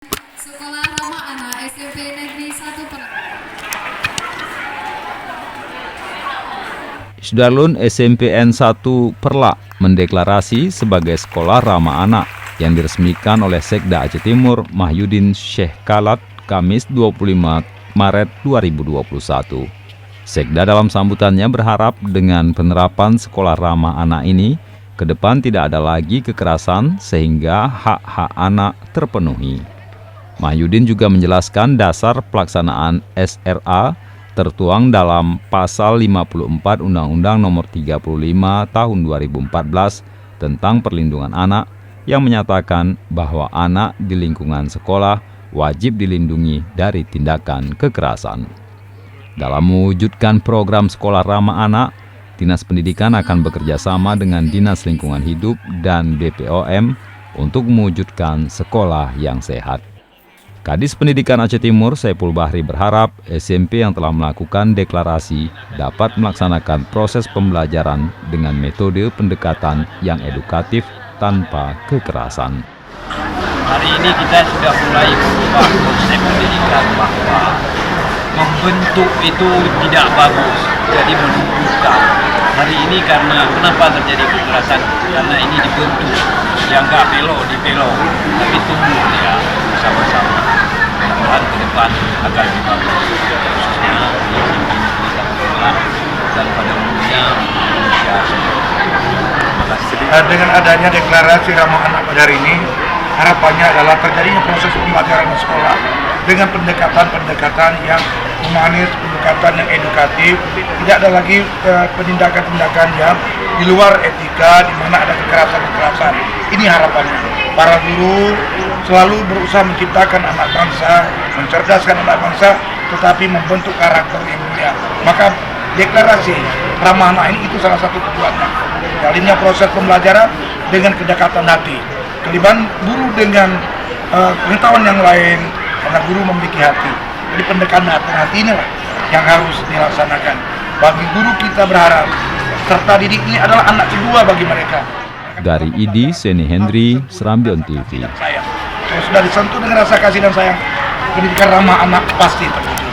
Sekolah Ramah Anak SMP Negeri 1 Perla. Isdarlun SMPN 1 Perla mendeklarasi sebagai sekolah ramah anak yang diresmikan oleh Sekda Aceh Timur Mahyudin Syekh Khalad Kamis 25 Maret 2021. Sekda dalam sambutannya berharap dengan penerapan sekolah ramah anak ini, ke depan tidak ada lagi kekerasan sehingga hak-hak anak terpenuhi. Mahyudin juga menjelaskan dasar pelaksanaan SRA tertuang dalam Pasal 54 Undang-Undang Nomor 35 Tahun 2014 tentang Perlindungan Anak yang menyatakan bahwa anak di lingkungan sekolah wajib dilindungi dari tindakan kekerasan. Dalam mewujudkan program sekolah ramah anak, Dinas Pendidikan akan bekerja sama dengan Dinas Lingkungan Hidup dan BPOM untuk mewujudkan sekolah yang sehat. Kadis Pendidikan Aceh Timur Saiful Bahri berharap SMP yang telah melakukan deklarasi dapat melaksanakan proses pembelajaran dengan metode pendekatan yang edukatif tanpa kekerasan. Hari ini kita sudah mulai mengubah konsep pendidikan bahwa membentuk itu tidak bagus, jadi menumbuhkan. Hari ini karena kenapa terjadi kekerasan? Karena ini dibentuk, yang nggak belok dibelok, tapi tumbuh ya bersama-sama. Mudah-mudahan ke depan akan lebih bagus, khususnya di Indonesia dan pada umumnya Indonesia. Dengan adanya deklarasi ramah anak pada hari ini, harapannya adalah terjadinya proses pembelajaran di sekolah dengan pendekatan yang humanis, pendekatan yang edukatif, tidak ada lagi penindakan-tindakan yang di luar etika di mana ada kekerasan-kekerasan. Ini harapannya. Para guru selalu berusaha menciptakan anak bangsa, mencerdaskan anak bangsa, tetapi membentuk karakter yang mulia. Maka deklarasi ramah anak ini itu salah satu tujuannya. Jalinnya proses pembelajaran dengan kedekatan hati. Keliban guru dengan pengetahuan yang lain, karena guru memiliki hati. Jadi pendekatan hati inilah yang harus dilaksanakan. Bagi guru kita berharap serta didik ini adalah anak kedua bagi mereka. Dari ID Seni Hendri, Serambion TV. Saya sudah disentuh dengan rasa kasih dan sayang, pendidikan ramah anak pasti terwujud.